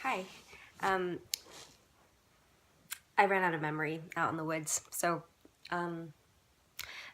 Hi. Um, I ran out of memory out in the woods. So I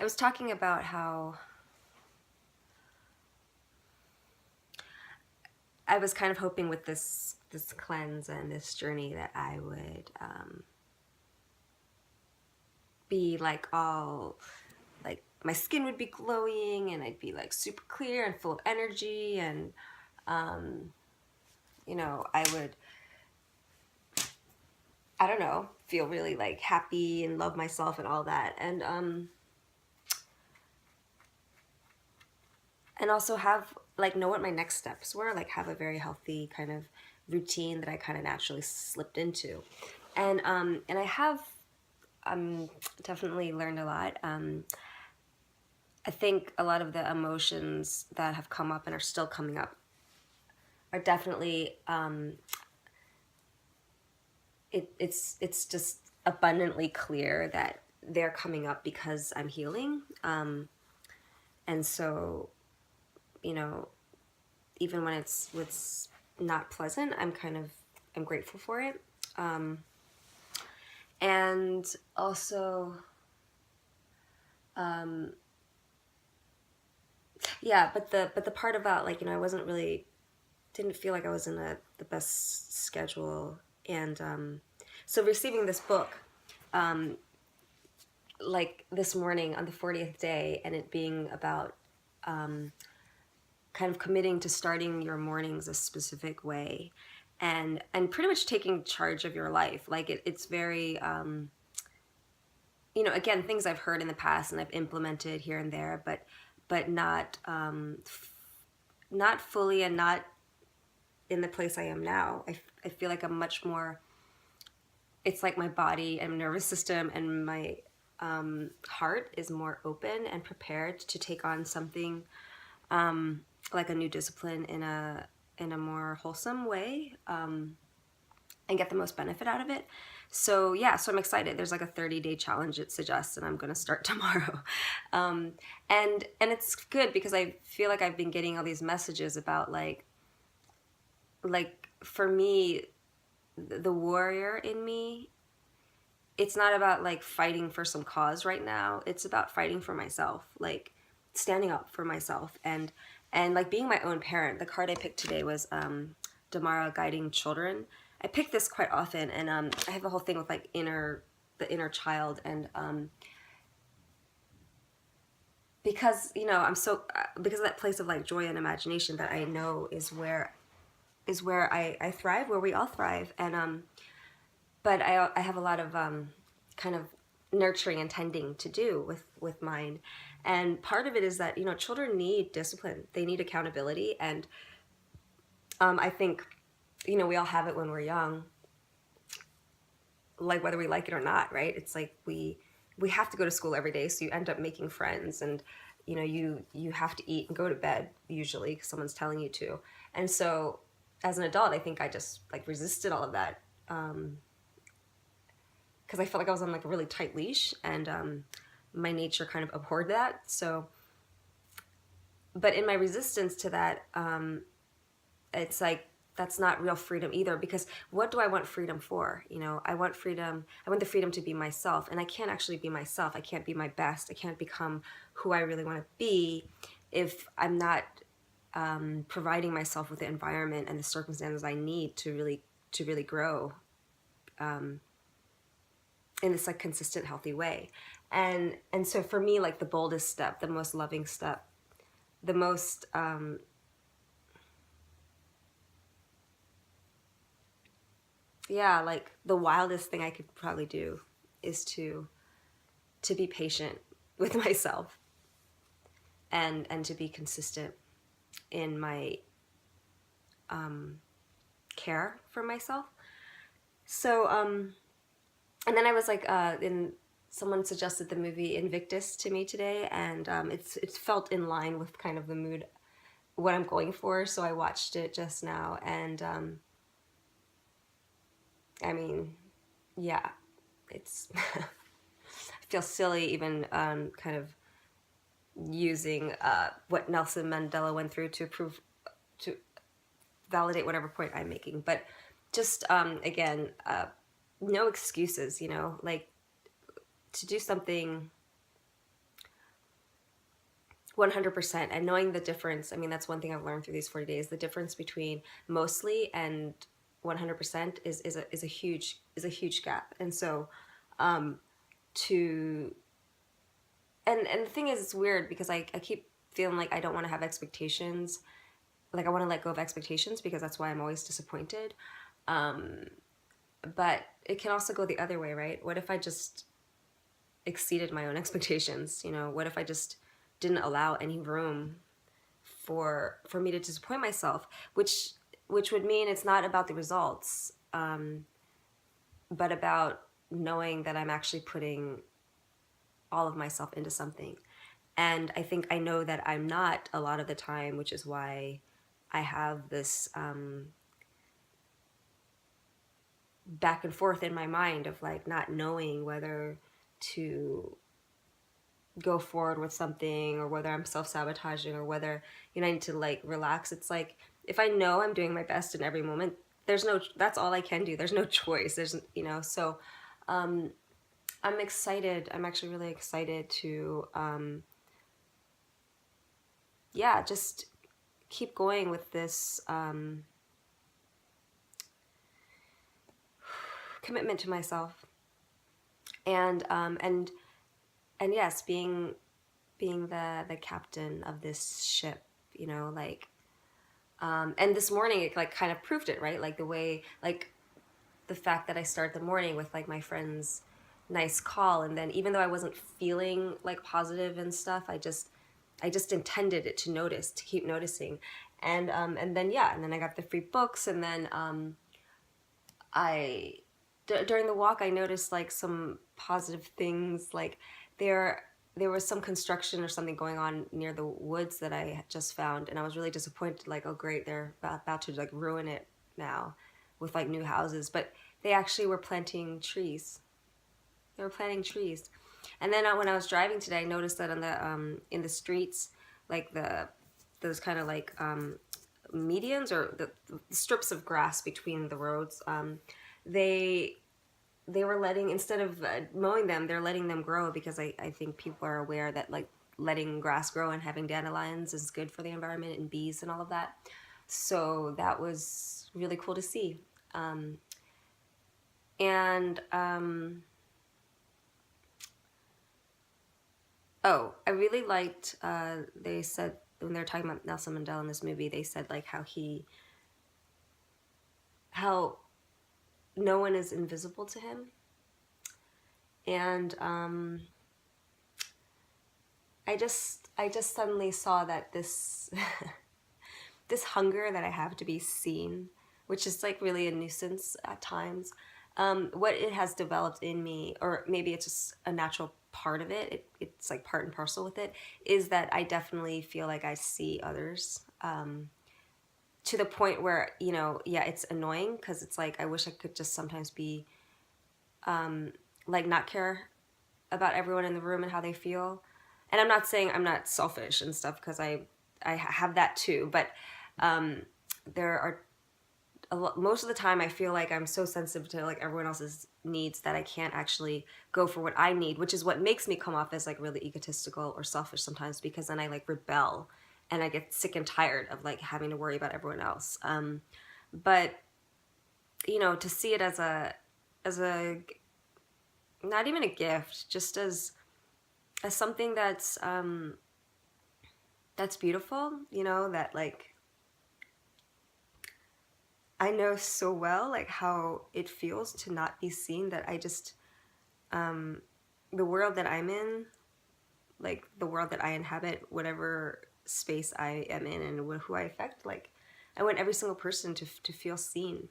was talking about how I was kind of hoping with this cleanse and this journey that I would be like all like my skin would be glowing and I'd be like super clear and full of energy and I would, I don't know, feel really like happy and love myself and all that. And also have like know what my next steps were, like have a very healthy kind of routine that I kind of naturally slipped into. And I have definitely learned a lot. I think a lot of the emotions that have come up and are still coming up are definitely it's just abundantly clear that they're coming up because I'm healing. And so, you know, even when it's not pleasant, I'm grateful for it. And also, yeah, but the part about like, I wasn't really, didn't feel like I was in the best schedule. And so receiving this book, like this morning on the 40th day, and it being about kind of committing to starting your mornings a specific way and pretty much taking charge of your life. Like it's very, again, things I've heard in the past and I've implemented here and there, but not not fully and not in the place I am now. I feel like I'm much more, it's like my body and nervous system and my heart is more open and prepared to take on something like a new discipline in a more wholesome way, and get the most benefit out of it. So yeah, so I'm excited. There's like a 30-day challenge it suggests, and I'm gonna start tomorrow. And it's good because I feel like I've been getting all these messages about like for me, the warrior in me, it's not about like fighting for some cause right now. It's about fighting for myself, like standing up for myself and like being my own parent. The card I picked today was Damara, guiding children. I pick this quite often, and I have a whole thing with like the inner child, and because I'm so because of that place of like joy and imagination that I know is where I thrive, where we all thrive, and but I have a lot of kind of nurturing and tending to do with mine, and part of it is that children need discipline, they need accountability, and I think we all have it when we're young, like whether we like it or not, right? It's like we have to go to school every day, so you end up making friends, and you have to eat and go to bed usually because someone's telling you to. And so as an adult, I think I just like resisted all of that because I felt like I was on like a really tight leash, and my nature kind of abhorred that. So, but in my resistance to that, it's like that's not real freedom either, because what do I want freedom for? I want freedom, I want the freedom to be myself, and I can't actually be myself. I can't be my best. I can't become who I really want to be if I'm not providing myself with the environment and the circumstances I need to really grow in this like consistent, healthy way. And so for me, like the boldest step, the most loving step, the most yeah, like the wildest thing I could probably do is to be patient with myself and to be consistent in my care for myself. So and then I was like in someone suggested the movie Invictus to me today, and it's felt in line with kind of the mood, what I'm going for. So I watched it just now, and I mean, yeah, it's I feel silly even kind of using what Nelson Mandela went through to prove, to validate whatever point I'm making. But just again, no excuses, you know, like to do something 100% and knowing the difference. I mean, that's one thing I've learned through these 40 days. The difference between mostly and 100% is a huge gap. And so to and the thing is, it's weird because I keep feeling like I don't want to have expectations. Like I want to let go of expectations because that's why I'm always disappointed. But it can also go the other way, right? What if I just exceeded my own expectations? You know, what if I just didn't allow any room for me to disappoint myself, which would mean it's not about the results, but about knowing that I'm actually putting all of myself into something. And I think I know that I'm not a lot of the time, which is why I have this back and forth in my mind of like not knowing whether to go forward with something or whether I'm self-sabotaging or whether, you know, I need to like relax. It's like if I know I'm doing my best in every moment, that's all I can do. There's no choice. There's, you know, so I'm excited. I'm actually really excited to yeah, just keep going with this commitment to myself, and yes, being the captain of this ship, you know, like and this morning it like kind of proved it, right? Like the way, like the fact that I start the morning with like my friend's nice call, and then even though I wasn't feeling like positive and stuff, I just intended it to notice, to keep noticing. And then yeah, and then I got the free books, and then during the walk I noticed like some positive things. Like there was some construction or something going on near the woods that I had just found, and I was really disappointed, like, oh great, they're about to like ruin it now with like new houses. But they actually were planting trees. They were planting trees. And then when I was driving today, I noticed that on the in the streets, like those kind of like medians, or the strips of grass between the roads, they they were letting, instead of mowing them, they're letting them grow, because I think people are aware that like letting grass grow and having dandelions is good for the environment and bees and all of that. So that was really cool to see. And oh, I really liked, they said when they were talking about Nelson Mandela in this movie, they said like how no one is invisible to him. And I just suddenly saw that this this hunger that I have to be seen, which is like really a nuisance at times, what it has developed in me, or maybe it's just a natural part of it, it's like part and parcel with it, is that I definitely feel like I see others, to the point where, you know, yeah, it's annoying because it's like I wish I could just sometimes be like not care about everyone in the room and how they feel. And I'm not saying I'm not selfish and stuff, because I have that too, but there are most of the time I feel like I'm so sensitive to like everyone else's needs that I can't actually go for what I need, which is what makes me come off as like really egotistical or selfish sometimes, because then I like rebel and I get sick and tired of like having to worry about everyone else. But you know, to see it as a not even a gift, just as something that's beautiful, you know, that like I know so well like how it feels to not be seen, that I just the world that I'm in, like the world that I inhabit, whatever space I am in and who I affect, like I want every single person to feel seen,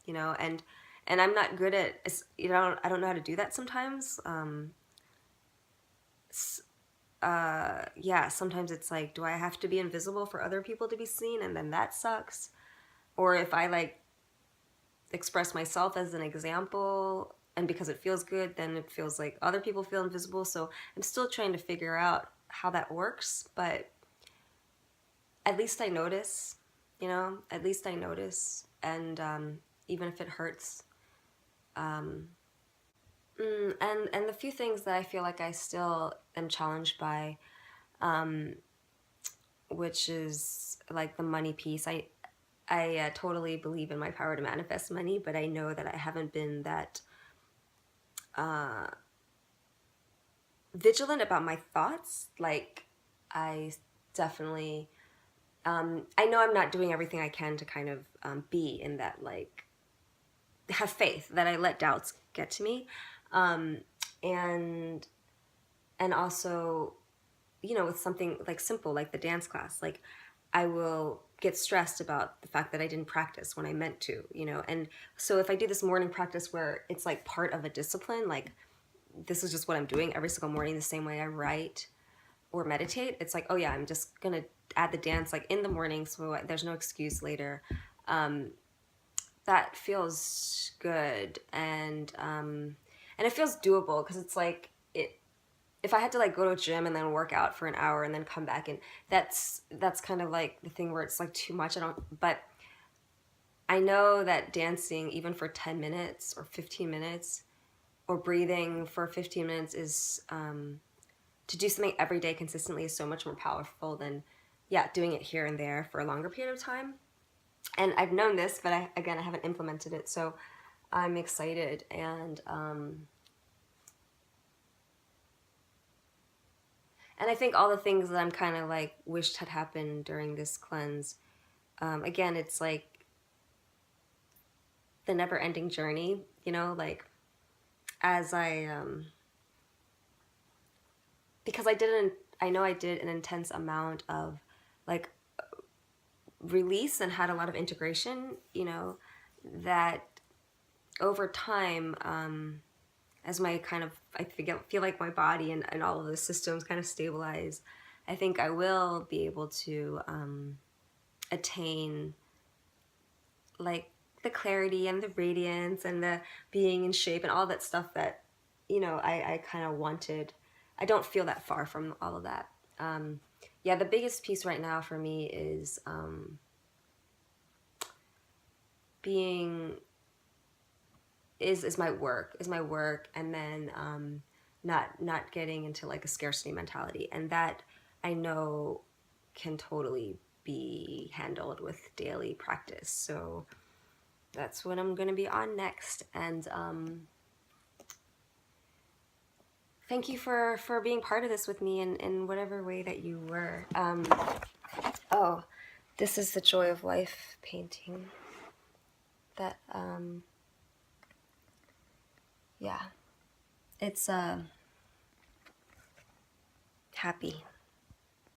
you know. And I'm not good at, you know, I don't know how to do that sometimes. Yeah, sometimes it's like, do I have to be invisible for other people to be seen? And then that sucks. Or if I like express myself as an example and because it feels good, then it feels like other people feel invisible. So I'm still trying to figure out how that works, but at least I notice, you know, at least I notice. And even if it hurts. And the few things that I feel like I still am challenged by, which is like the money piece. I totally believe in my power to manifest money, but I know that I haven't been that vigilant about my thoughts. Like, I definitely, I know I'm not doing everything I can to kind of be in that, like, have faith that I let doubts get to me. And also, you know, with something like simple, like the dance class, like I will get stressed about the fact that I didn't practice when I meant to, you know. And so if I do this morning practice where it's like part of a discipline, like this is just what I'm doing every single morning, the same way I write or meditate, it's like, oh yeah, I'm just gonna add the dance like in the morning, so there's no excuse later. That feels good, and it feels doable, because it's like, if I had to like go to a gym and then work out for an hour and then come back, and that's kind of like the thing where it's like too much. But I know that dancing, even for 10 minutes or 15 minutes, or breathing for 15 minutes, is to do something every day consistently is so much more powerful than, yeah, doing it here and there for a longer period of time. And I've known this, but I haven't implemented it, so I'm excited. And I think all the things that I'm kind of like wished had happened during this cleanse, again, it's like the never-ending journey, you know, like as because I know I did an intense amount of like release and had a lot of integration, you know, that over time, as my kind of, I feel like my body and all of the systems kind of stabilize, I think I will be able to attain like the clarity and the radiance and the being in shape and all that stuff that, you know, I kind of wanted. I don't feel that far from all of that. Yeah, the biggest piece right now for me is being is my work, and then not getting into like a scarcity mentality, and that I know can totally be handled with daily practice. So that's what I'm gonna be on next. And thank you for being part of this with me in whatever way that you were. Oh, this is the Joy of Life painting that yeah, it's happy.